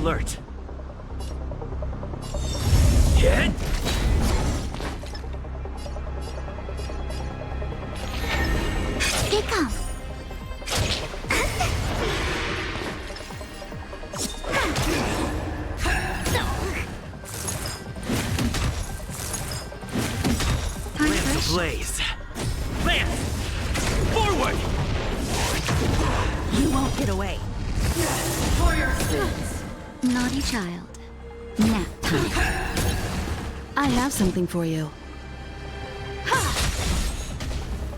alert. Hit! They come. Lance ablaze. Lance! Forward! You won't get away. For your sins. Naughty child. Nap time. I have something for you.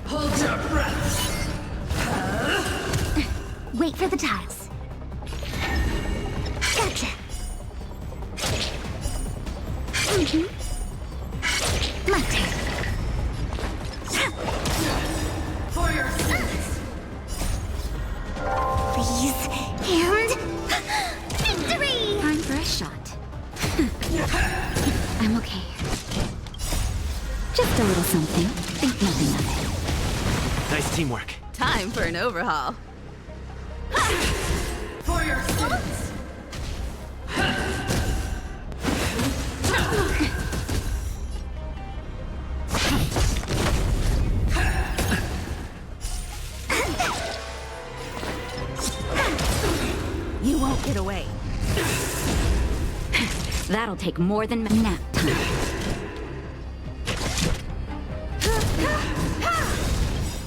Hold your breath. Wait for the tiles. Gotcha. My turn. For your sins. Please. And... victory! Time for a shot. I'm okay. Just a little something. Think nothing of it. Nice teamwork. Time for an overhaul. For your sins. You won't get away. That'll take more than nap time.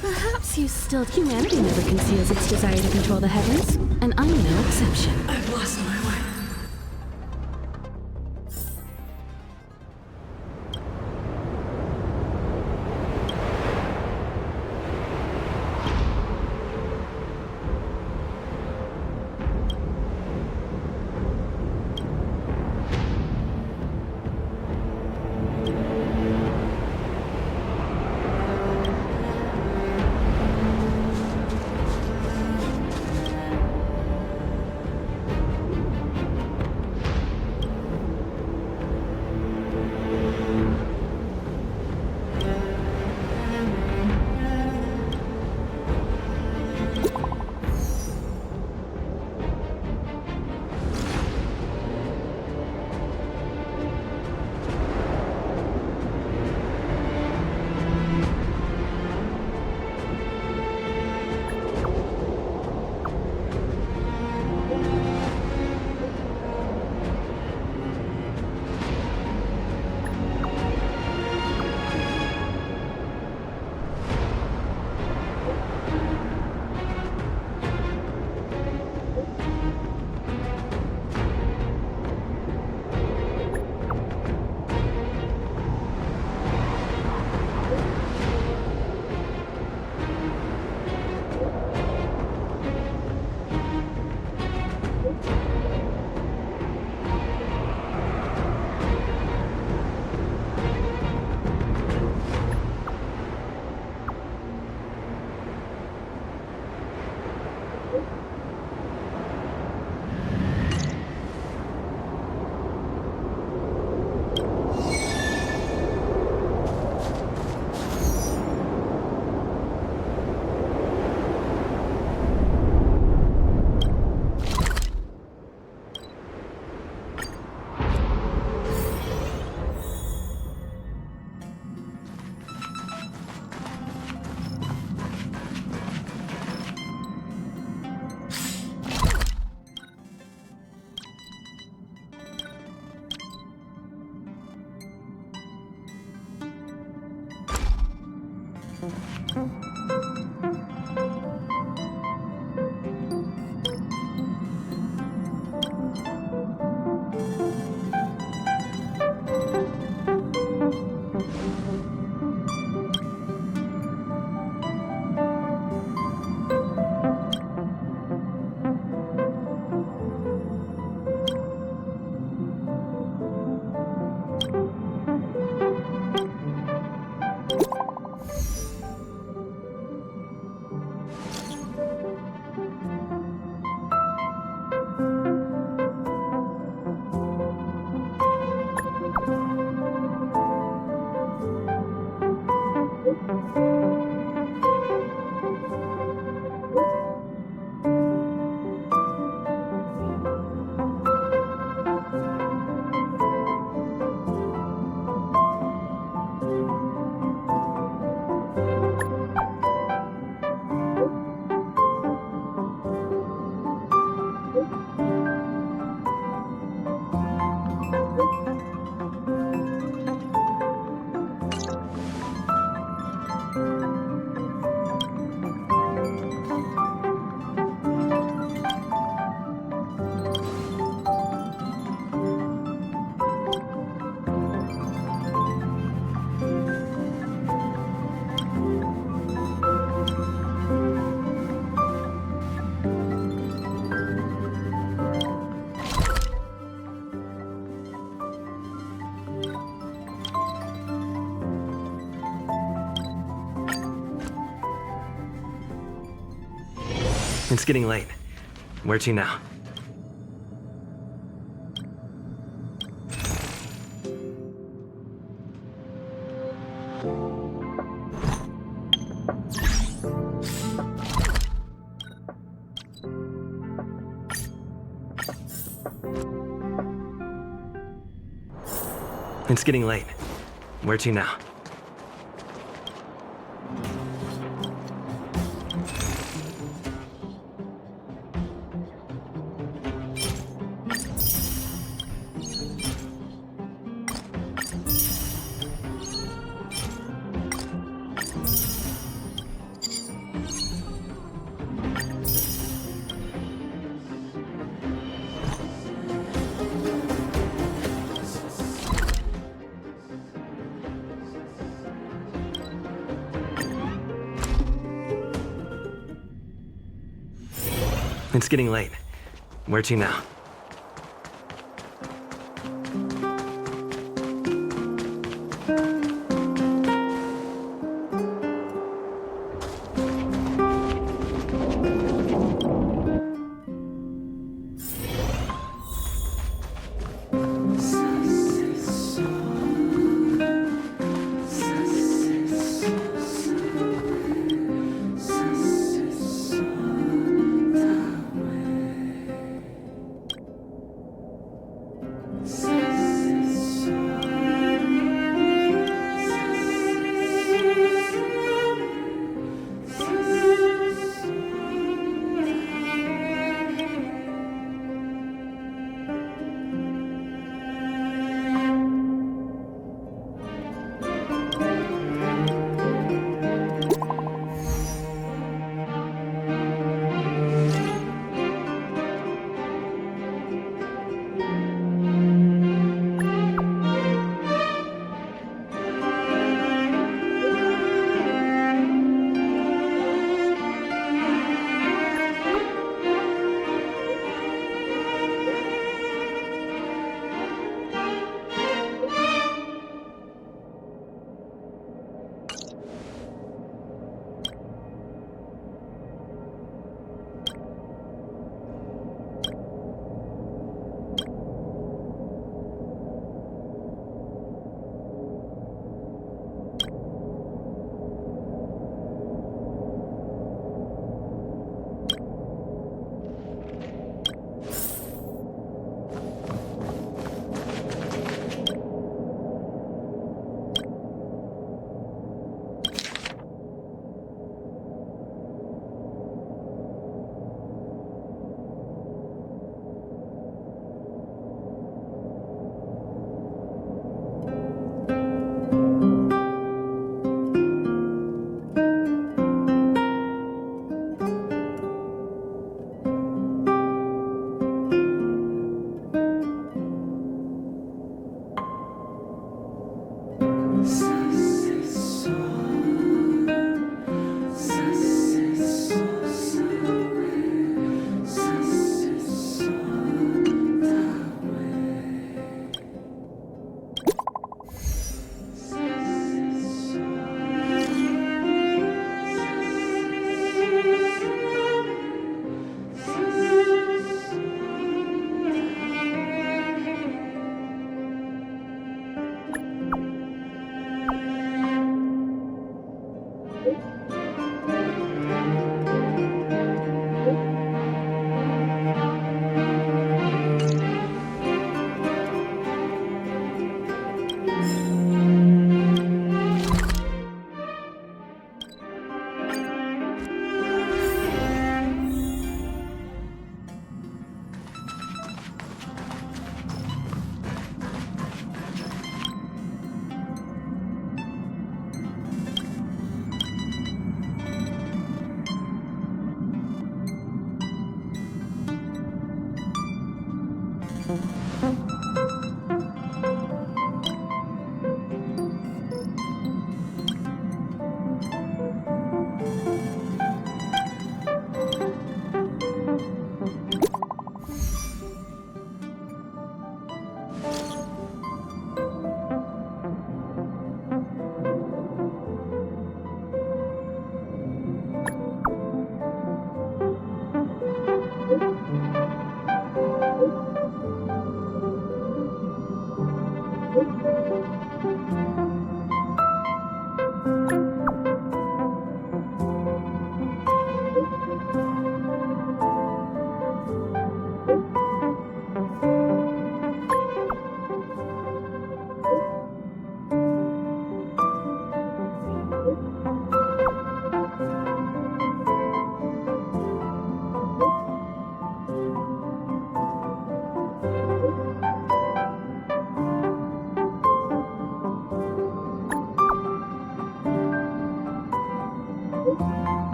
Perhaps you still... Humanity never conceals its desire to control the heavens, and I'm no exception. I've lost my way. It's getting late. Where to now? It's getting late. Where to now? It's getting late. Where to now?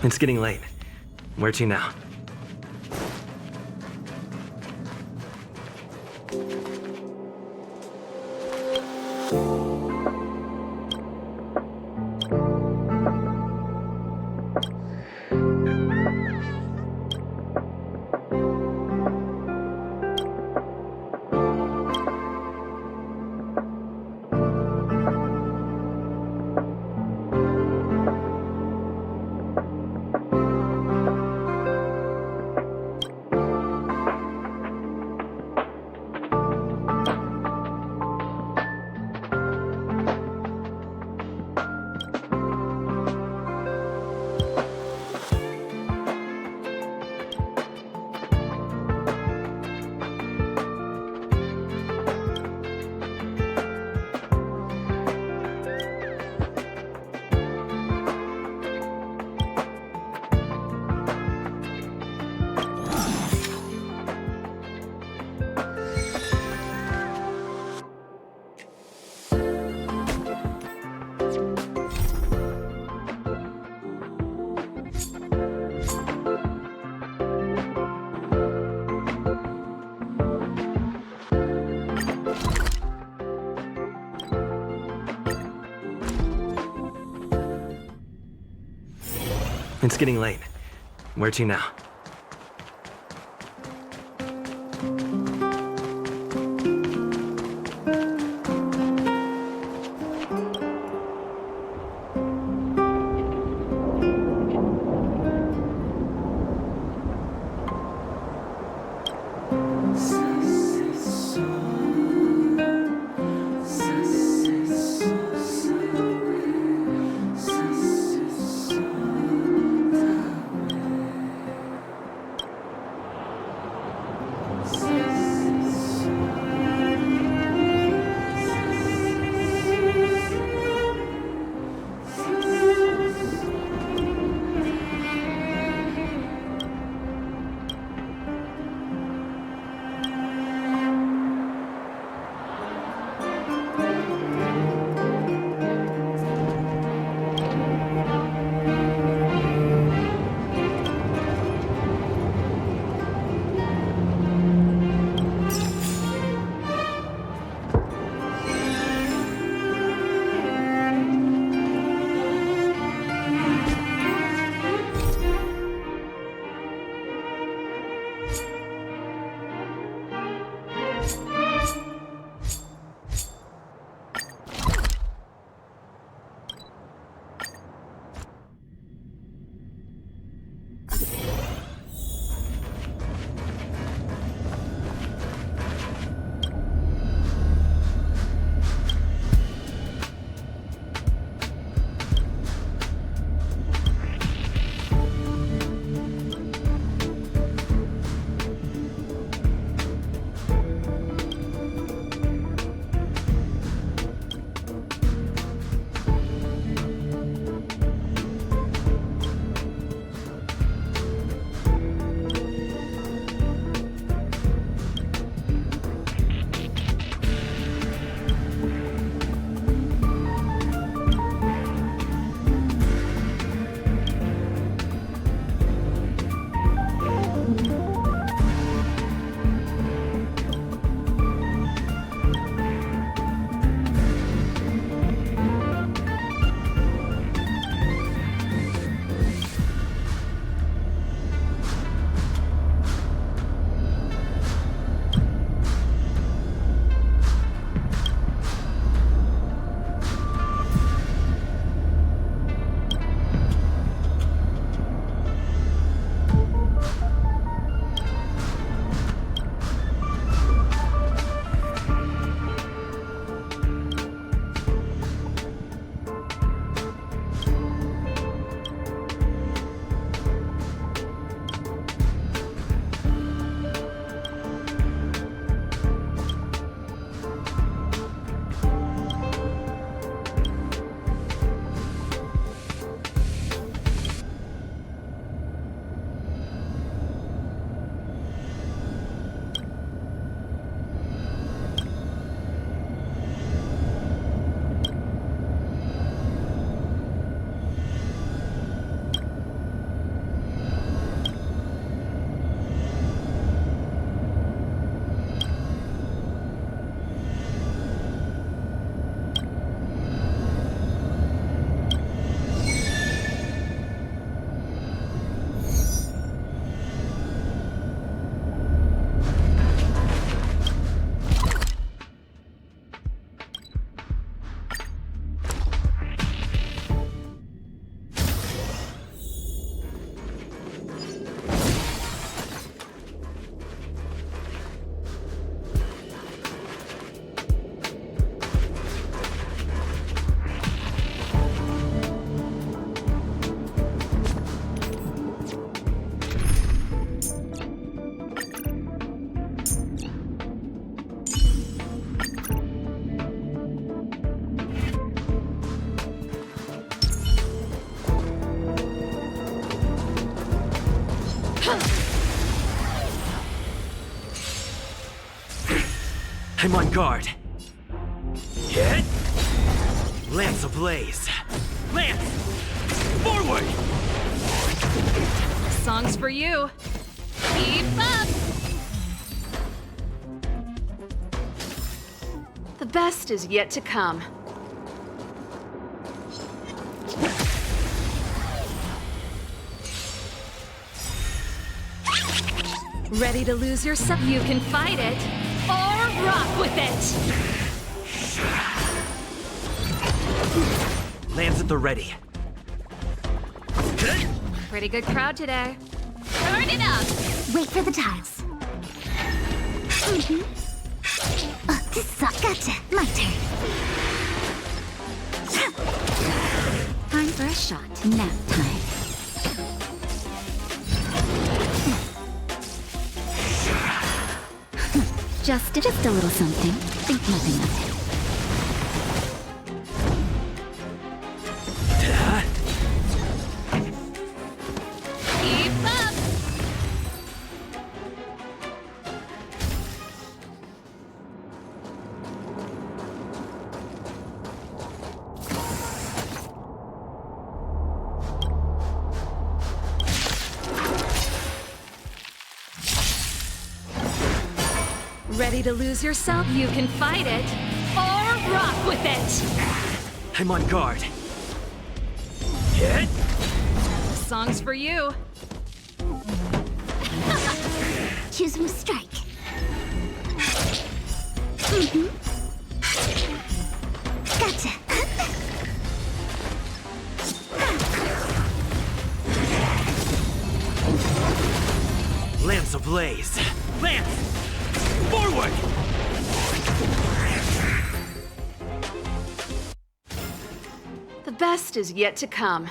It's getting late. Where to now? It's getting late. Where to now? I'm on guard. Hit! Lance ablaze. Lance! Forward! Song's for you. Keep up! The best is yet to come. Ready to lose yourself? You can fight it, or rock with it! Lance at the ready. Pretty good crowd today. Turn it up! Wait for the tiles. This sucks. Gotcha. My turn. Time for a shot. Nap time. Just a little something. Think nothing of it. Keep up! Ready to lose yourself? You can fight it, or rock with it! I'm on guard. Hit! Song's for you. Choose one strike. Gotcha. Lance ablaze. Lance! Forward! The best is yet to come.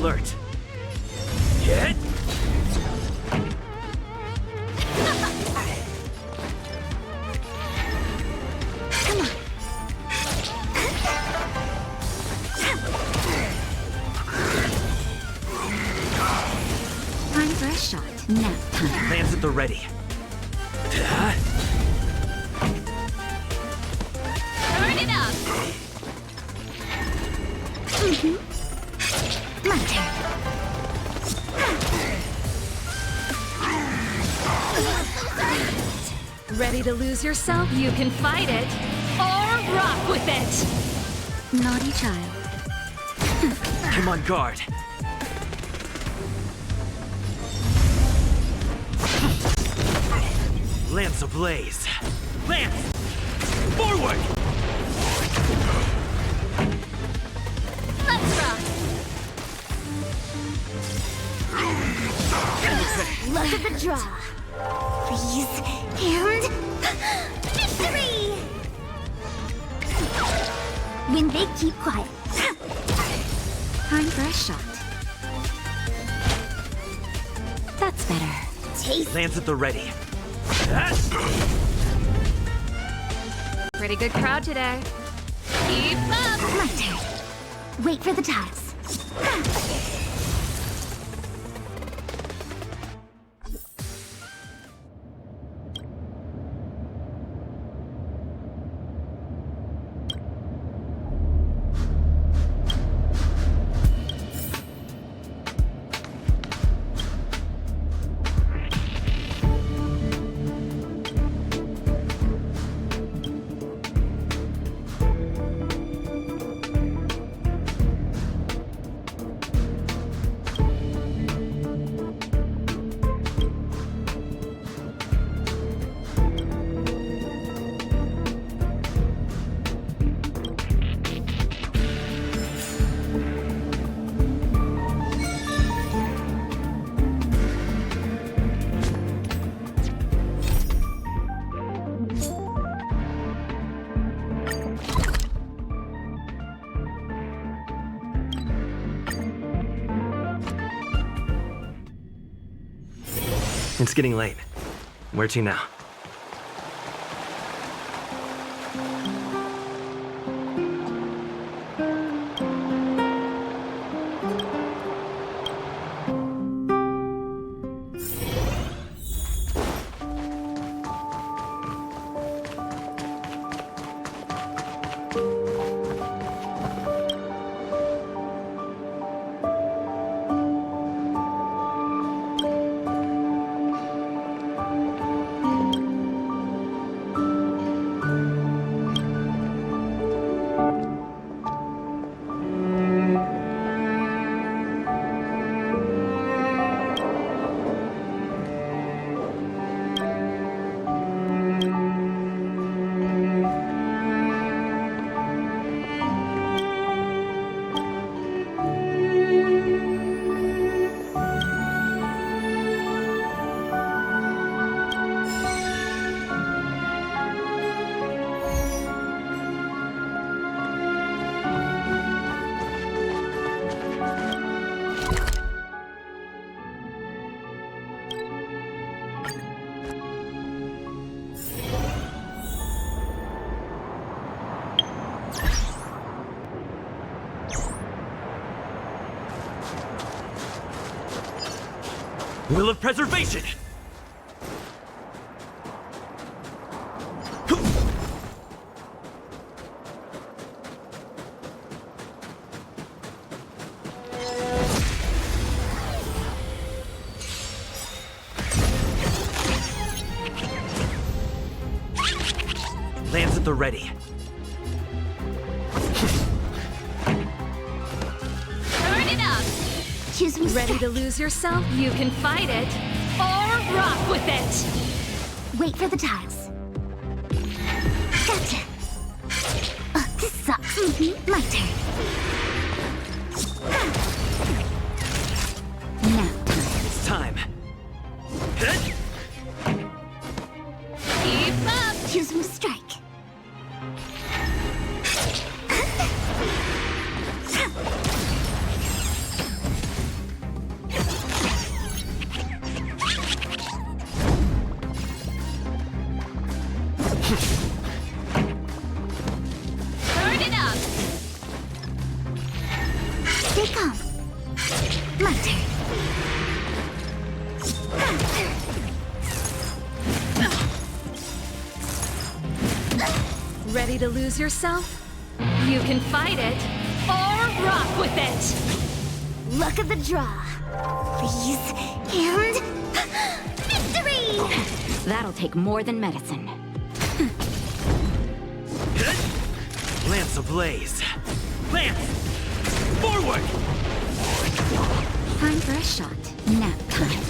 alert. Hit! Come on. Time for a shot. Nap time. Lands at the ready. Turn it up. My turn. Ready to lose yourself? You can fight it. Or rock with it. Naughty child. I'm on guard. Lance ablaze. Lance! Forward! Let's rock. Look at the draw. Freeze and victory! When they keep quiet. Time for a shot. That's better. Taste. Lance at the ready. Pretty good crowd today. Keep up. My turn. Wait for the tiles. It's getting late. Where to now? Will of preservation! Lance at the ready. Turn it up. Choose me. Ready to lose yourself? You can fight it. Or rock with it. Wait for the tiles. Gotcha. This sucks. My turn. Now. It's time. Hit! Keep up. Choose me strike. Ready to lose yourself? You can fight it, or rock with it! Luck of the draw. Freeze and victory! That'll take more than medicine. Lance ablaze. Lance! Forward! Time for a shot. Nap time.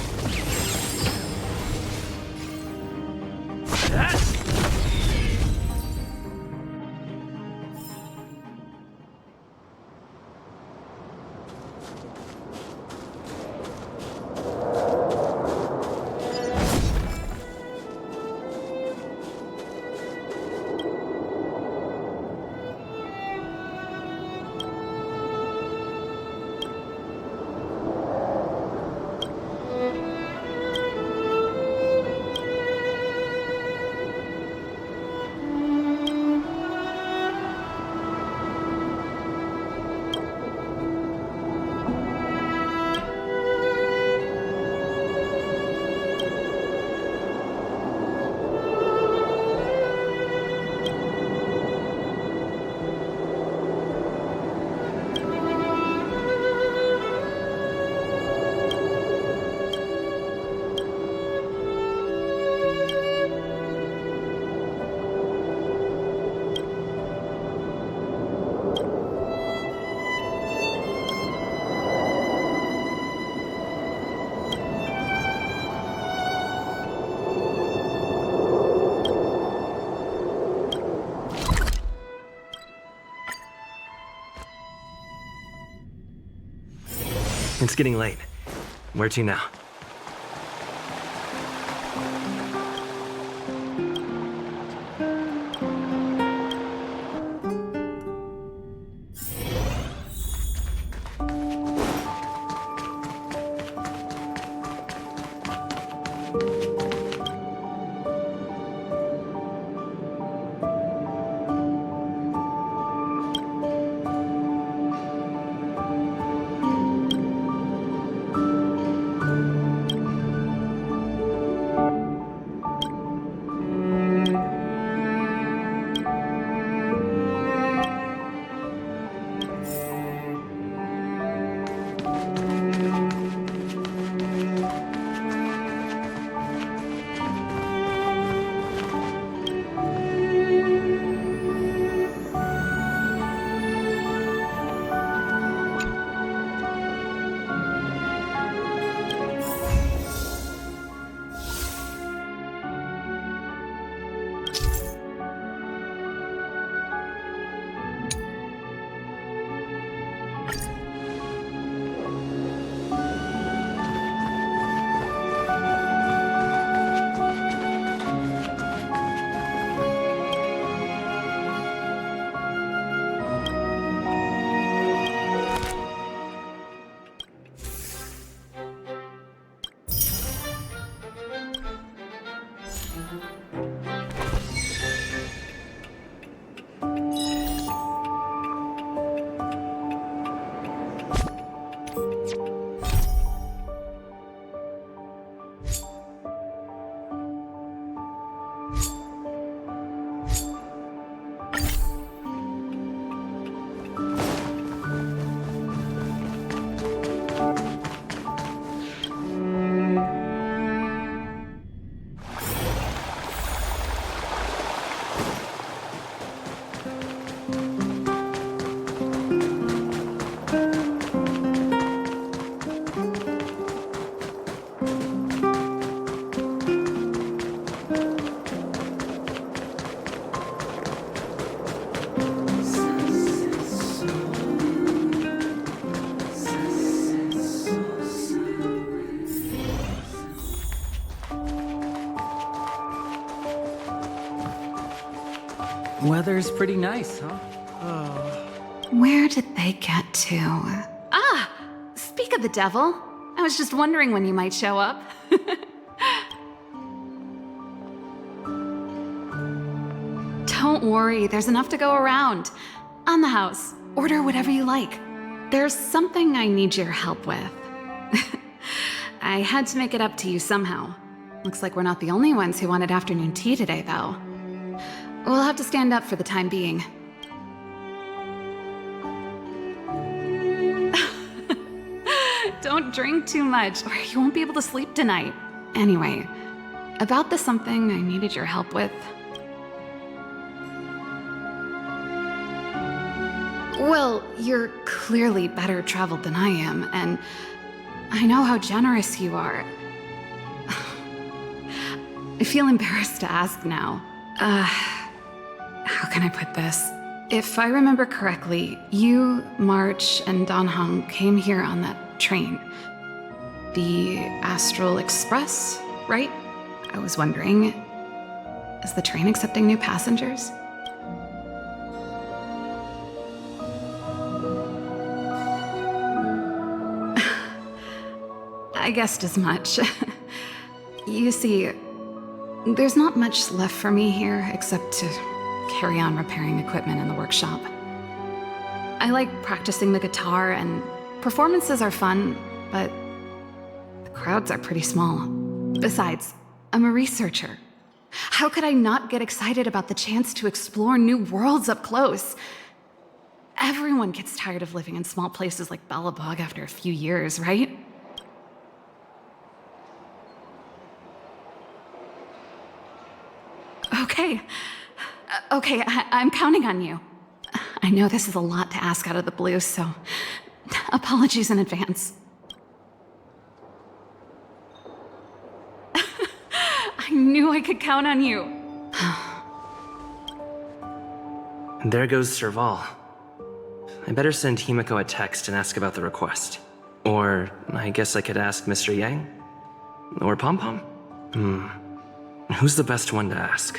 It's getting late. Where to now? Weather's pretty nice, huh? Where did they get to? Ah! Speak of the devil. I was just wondering when you might show up. Don't worry, there's enough to go around. On the house, order whatever you like. There's something I need your help with. I had to make it up to you somehow. Looks like we're not the only ones who wanted afternoon tea today, though. We'll have to stand up for the time being. Don't drink too much, or you won't be able to sleep tonight. Anyway, about the something I needed your help with. Well, you're clearly better traveled than I am, and I know how generous you are. I feel embarrassed to ask now. How can I put this? If I remember correctly, you, March, and Don Hung came here on that train. The Astral Express, right? I was wondering, is the train accepting new passengers? I guessed as much. You see, there's not much left for me here except to carry on repairing equipment in the workshop. I like practicing the guitar, and performances are fun, but the crowds are pretty small. Besides, I'm a researcher. How could I not get excited about the chance to explore new worlds up close? Everyone gets tired of living in small places like Belobog after a few years, right? Okay, I'm counting on you. I know this is a lot to ask out of the blue, so apologies in advance. I knew I could count on you. And there goes Serval. I better send Himiko a text and ask about the request. Or I guess I could ask Mr. Yang? Or Pom Pom? Who's the best one to ask?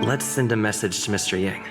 Let's send a message to Mr. Yang.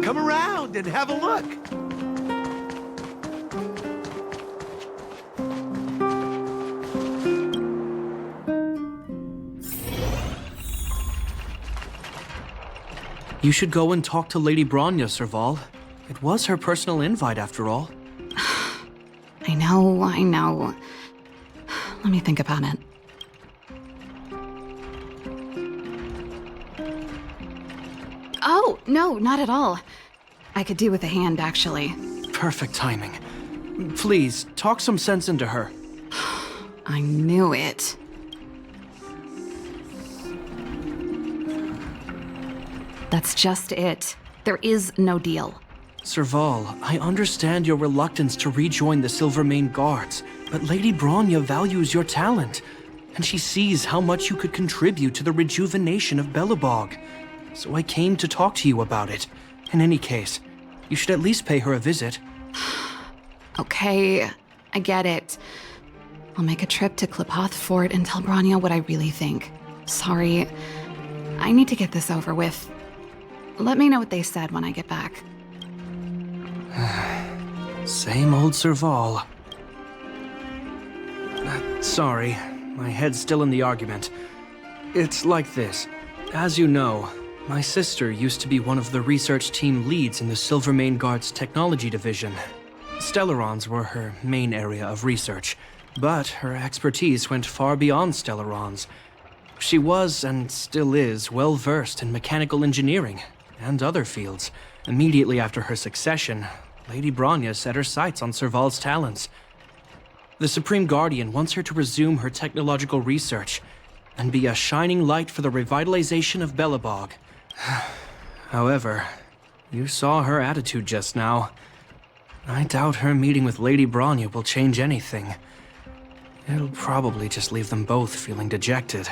Come around and have a look. You should go and talk to Lady Bronya, Serval. It was her personal invite, after all. I know. Let me think about it. Oh, no, not at all. I could do with a hand, actually. Perfect timing. Please, talk some sense into her. I knew it. That's just it. There is no deal. Serval, I understand your reluctance to rejoin the Silvermane Guards, but Lady Bronya values your talent, and she sees how much you could contribute to the rejuvenation of Belobog. So I came to talk to you about it. In any case, you should at least pay her a visit. Okay, I get it. I'll make a trip to Klipoth Fort and tell Bronya what I really think. Sorry, I need to get this over with. Let me know what they said when I get back. Same old Serval. Sorry, my head's still in the argument. It's like this. As you know, my sister used to be one of the research team leads in the Silvermane Guard's technology division. Stellarons were her main area of research. But her expertise went far beyond Stellarons. She was, and still is, well versed in mechanical engineering and other fields. Immediately after her succession, Lady Bronya set her sights on Serval's talents. The Supreme Guardian wants her to resume her technological research and be a shining light for the revitalization of Belobog. However, you saw her attitude just now. I doubt her meeting with Lady Bronya will change anything. It'll probably just leave them both feeling dejected.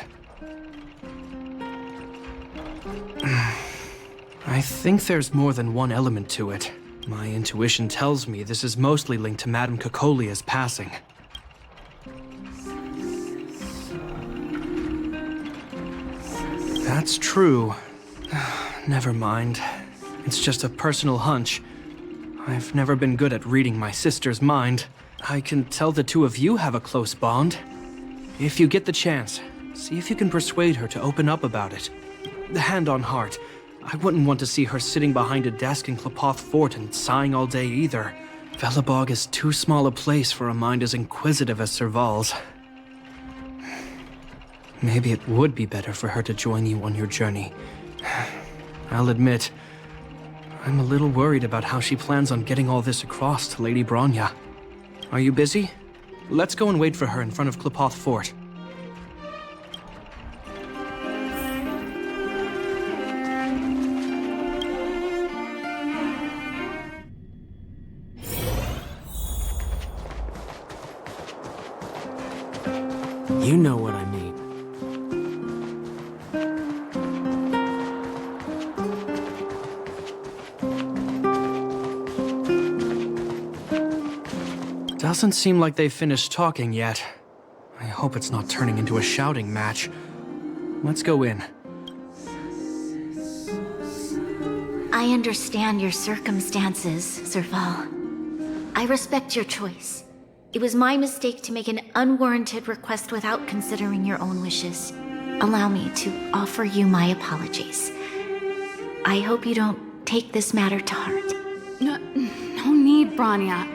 I think there's more than one element to it. My intuition tells me this is mostly linked to Madame Cocolia's passing. That's true. Never mind. It's just a personal hunch. I've never been good at reading my sister's mind. I can tell the two of you have a close bond. If you get the chance, see if you can persuade her to open up about it. Hand on heart, I wouldn't want to see her sitting behind a desk in Klapoth Fort and sighing all day either. Belobog is too small a place for a mind as inquisitive as Serval's. Maybe it would be better for her to join you on your journey. I'll admit, I'm a little worried about how she plans on getting all this across to Lady Bronya. Are you busy? Let's go and wait for her in front of Klapoth Fort. You know what I mean. Doesn't seem like they've finished talking yet. I hope it's not turning into a shouting match. Let's go in. I understand your circumstances, Serval. I respect your choice. It was my mistake to make an unwarranted request without considering your own wishes. Allow me to offer you my apologies. I hope you don't take this matter to heart. No need, Bronya.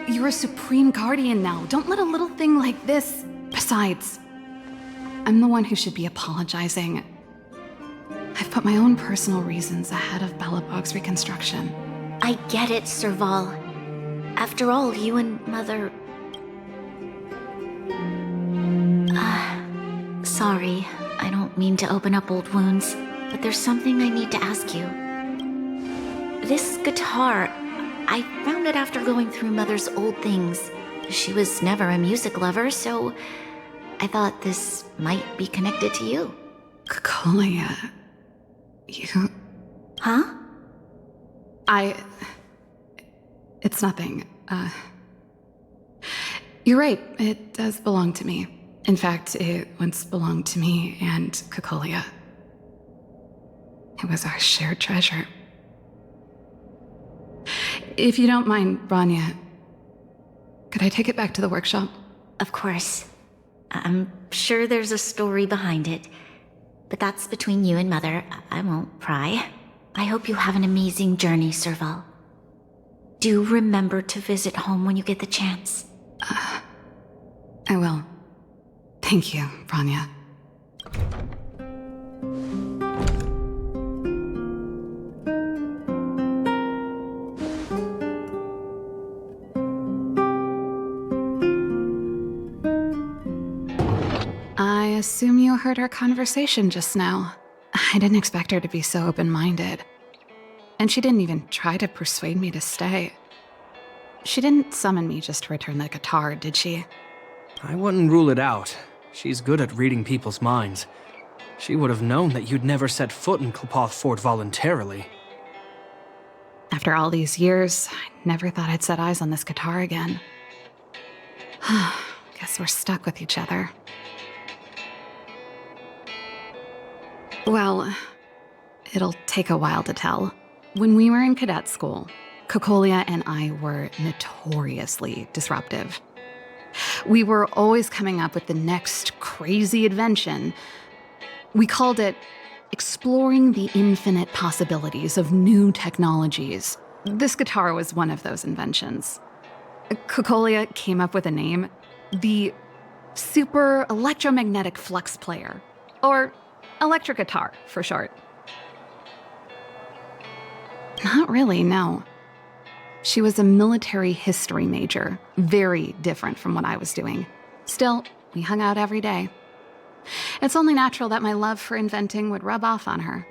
You're a Supreme Guardian now. Don't let a little thing like this... Besides, I'm the one who should be apologizing. I've put my own personal reasons ahead of Belobog's reconstruction. I get it, Serval. After all, you and Mother... Sorry, I don't mean to open up old wounds, but there's something I need to ask you. This guitar, I found it after going through Mother's old things. She was never a music lover, so I thought this might be connected to you. Cocolia... You... Huh? It's nothing. You're right, it does belong to me. In fact, it once belonged to me and Cocolia. It was our shared treasure. If you don't mind, Bronya, could I take it back to the workshop? Of course. I'm sure there's a story behind it. But that's between you and Mother. I won't pry. I hope you have an amazing journey, Serval. Do remember to visit home when you get the chance. I will. Thank you, Bronya. I assume you heard our conversation just now. I didn't expect her to be so open-minded. And she didn't even try to persuade me to stay. She didn't summon me just to return the guitar, did she? I wouldn't rule it out. She's good at reading people's minds. She would have known that you'd never set foot in Klapoth Fort voluntarily. After all these years, I never thought I'd set eyes on this guitar again. Guess we're stuck with each other. Well, it'll take a while to tell. When we were in cadet school, Cocolia and I were notoriously disruptive. We were always coming up with the next crazy invention. We called it exploring the infinite possibilities of new technologies. This guitar was one of those inventions. Cocolia came up with a name, The super electromagnetic flux player, or electric guitar for short. Not really, no. She was a military history major, very different from what I was doing. Still, we hung out every day. It's only natural that my love for inventing would rub off on her.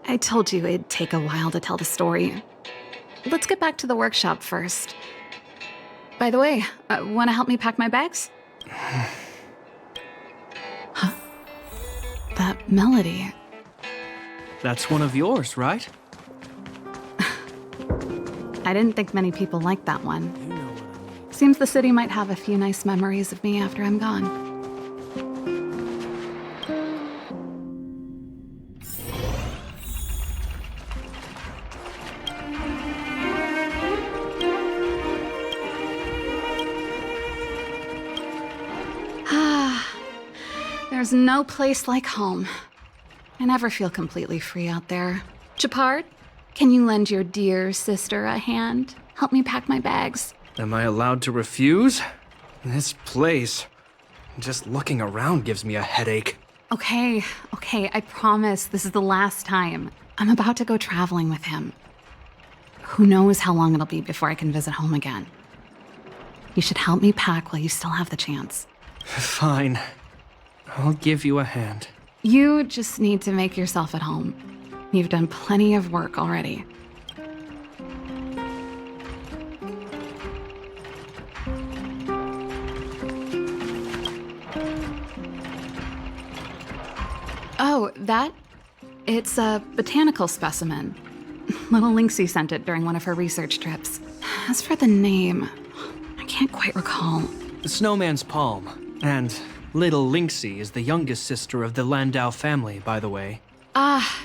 I told you it'd take a while to tell the story. Let's get back to the workshop first. By the way, want to help me pack my bags? Huh? That melody. That's one of yours, right? I didn't think many people liked that one. Seems the city might have a few nice memories of me after I'm gone. There's no place like home. I never feel completely free out there. Chapard, can you lend your dear sister a hand? Help me pack my bags. Am I allowed to refuse? This place, just looking around gives me a headache. Okay, I promise this is the last time. I'm about to go traveling with him. Who knows how long it'll be before I can visit home again. You should help me pack while you still have the chance. Fine. I'll give you a hand. You just need to make yourself at home. You've done plenty of work already. Oh, that? It's a botanical specimen. Little Lynxie sent it during one of her research trips. As for the name, I can't quite recall. The Snowman's Palm. And Little Lynxie is the youngest sister of the Landau family, by the way.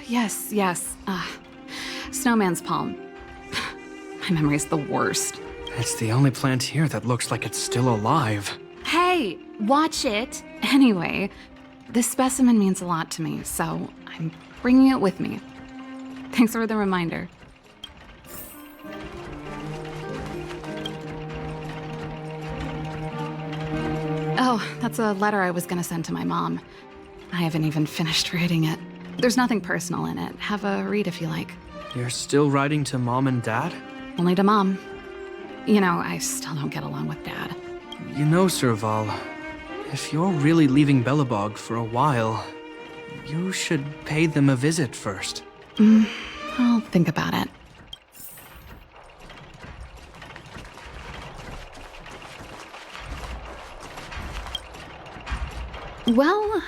Yes. Snowman's Palm. My memory's the worst. It's the only plant here that looks like it's still alive. Hey, watch it. Anyway, this specimen means a lot to me, so I'm bringing it with me. Thanks for the reminder. Oh, that's a letter I was gonna send to my mom. I haven't even finished writing it. There's nothing personal in it. Have a read if you like. You're still writing to Mom and Dad? Only to Mom. You know, I still don't get along with Dad. You know, Serval, if you're really leaving Belobog for a while, you should pay them a visit first. I'll think about it. Well,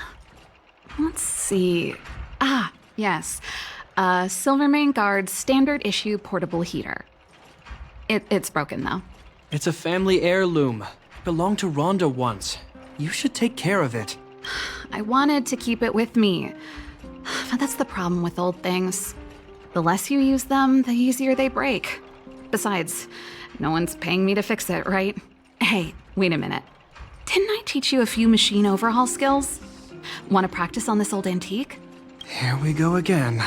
let's see. Yes. Silvermane Guard's standard issue portable heater. It's broken, though. It's a family heirloom. Belonged to Rhonda once. You should take care of it. I wanted to keep it with me. But that's the problem with old things. The less you use them, the easier they break. Besides, no one's paying me to fix it, right? Hey, wait a minute. Didn't I teach you a few machine overhaul skills? Want to practice on this old antique? Here we go again.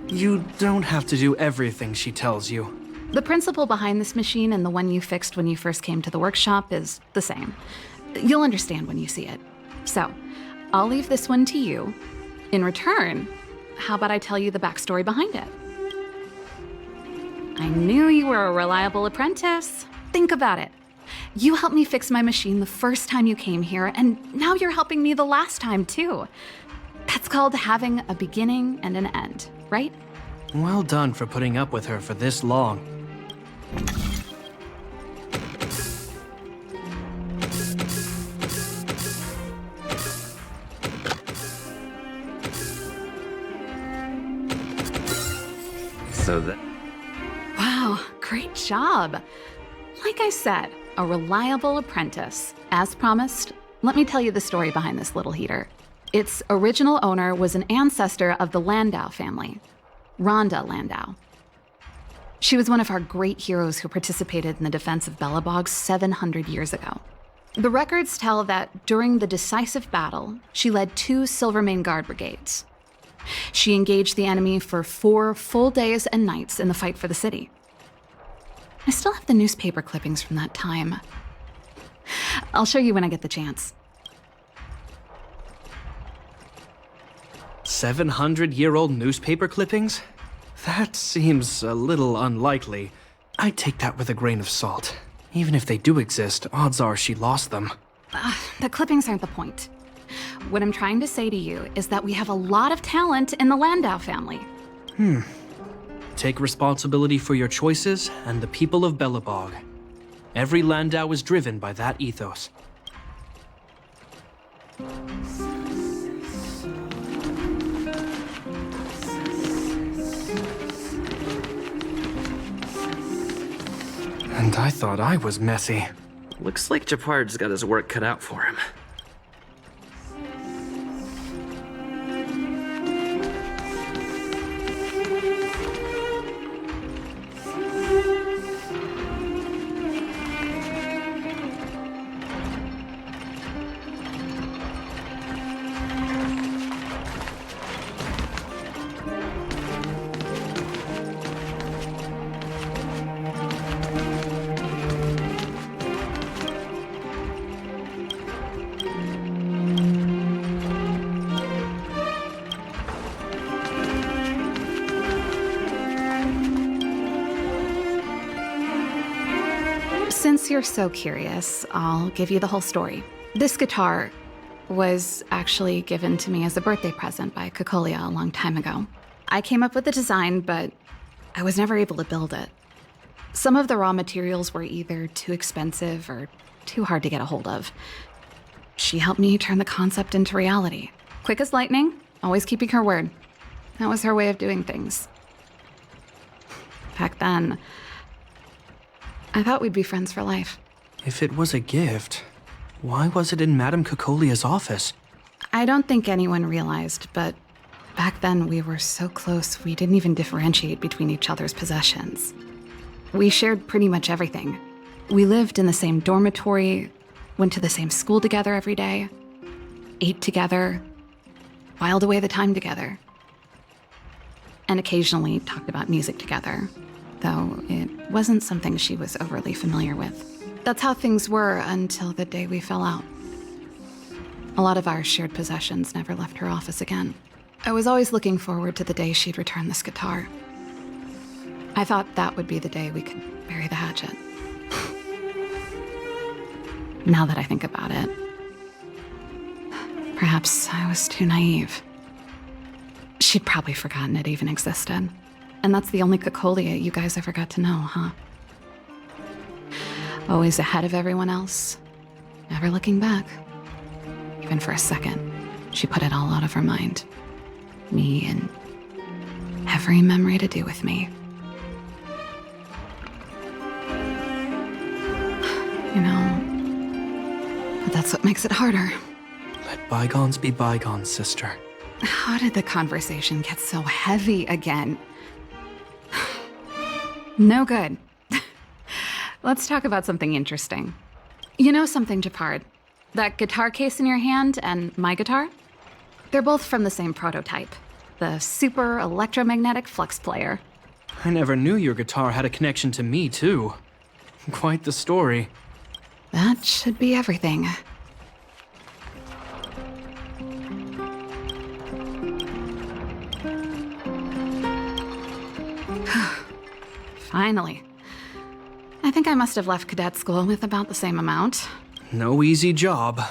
You don't have to do everything she tells you. The principle behind this machine and the one you fixed when you first came to the workshop is the same. You'll understand when you see it. So, I'll leave this one to you. In return, how about I tell you the backstory behind it? I knew you were a reliable apprentice. Think about it. You helped me fix my machine the first time you came here, and now you're helping me the last time, too. That's called having a beginning and an end, right? Well done for putting up with her for this long. So that... Wow, great job. Like I said, a reliable apprentice. As promised, let me tell you the story behind this little heater. Its original owner was an ancestor of the Landau family, Rhonda Landau. She was one of our great heroes who participated in the defense of Belobog 700 years ago. The records tell that during the decisive battle, she led 2 Silvermane Guard brigades. She engaged the enemy for 4 full days and nights in the fight for the city. I still have the newspaper clippings from that time. I'll show you when I get the chance. 700-year-old newspaper clippings? That seems a little unlikely. I'd take that with a grain of salt. Even if they do exist, odds are she lost them. The clippings aren't the point. What I'm trying to say to you is that we have a lot of talent in the Landau family. Take responsibility for your choices and the people of Belobog. Every Landau is driven by that ethos. And I thought I was messy. Looks like Japard's got his work cut out for him. Since you're so curious, I'll give you the whole story. This guitar was actually given to me as a birthday present by Kokolia a long time ago. I came up with the design, but I was never able to build it. Some of the raw materials were either too expensive or too hard to get a hold of. She helped me turn the concept into reality. Quick as lightning, always keeping her word. That was her way of doing things. Back then, I thought we'd be friends for life. If it was a gift, why was it in Madame Kokolia's office? I don't think anyone realized, but back then we were so close we didn't even differentiate between each other's possessions. We shared pretty much everything. We lived in the same dormitory, went to the same school together every day, ate together, whiled away the time together, and occasionally talked about music together, though it wasn't something she was overly familiar with. That's how things were until the day we fell out. A lot of our shared possessions never left her office again. I was always looking forward to the day she'd return this guitar. I thought that would be the day we could bury the hatchet. Now that I think about it, perhaps I was too naive. She'd probably forgotten it even existed. And that's the only Kokolia you guys ever got to know, huh? Always ahead of everyone else, never looking back. Even for a second, she put it all out of her mind. Me and every memory to do with me. You know, but that's what makes it harder. Let bygones be bygones, sister. How did the conversation get so heavy again? No good. Let's talk about something interesting. You know something, Japard? That guitar case in your hand and my guitar? They're both from the same prototype. The super electromagnetic flux player. I never knew your guitar had a connection to me, too. Quite the story. That should be everything. Finally. I think I must have left cadet school with about the same amount. No easy job.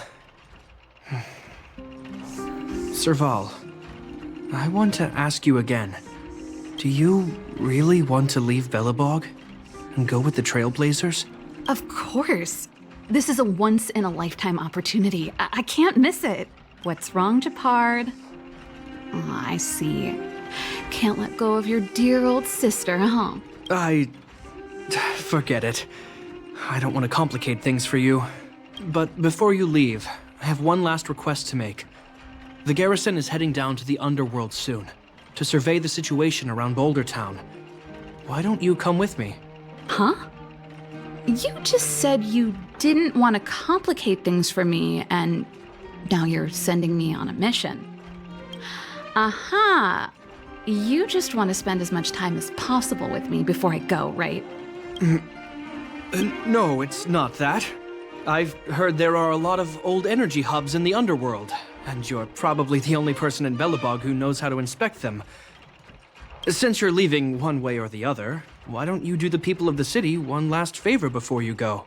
Serval, I want to ask you again. Do you really want to leave Belobog and go with the Trailblazers? Of course. This is a once-in-a-lifetime opportunity. I can't miss it. What's wrong, Japard? Oh, I see. Can't let go of your dear old sister, huh? Forget it. I don't want to complicate things for you. But before you leave, I have one last request to make. The garrison is heading down to the underworld soon, to survey the situation around Boulder Town. Why don't you come with me? Huh? You just said you didn't want to complicate things for me, and now you're sending me on a mission. Aha! You just want to spend as much time as possible with me before I go, right? No, it's not that. I've heard there are a lot of old energy hubs in the underworld, and you're probably the only person in Belobog who knows how to inspect them. Since you're leaving one way or the other, why don't you do the people of the city one last favor before you go?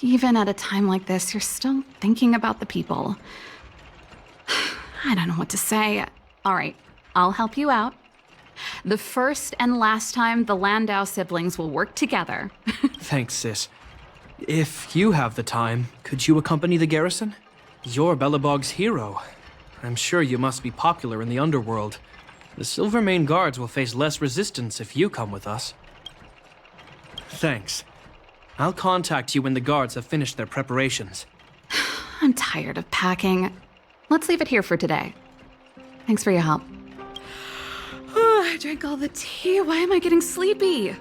Even at a time like this, you're still thinking about the people. I don't know what to say. All right, I'll help you out. The first and last time the Landau siblings will work together. Thanks, sis. If you have the time, could you accompany the garrison? You're Belobog's hero. I'm sure you must be popular in the underworld. The Silvermane Guards will face less resistance if you come with us. Thanks. I'll contact you when the guards have finished their preparations. I'm tired of packing. Let's leave it here for today. Thanks for your help. I drank all the tea. Why am I getting sleepy?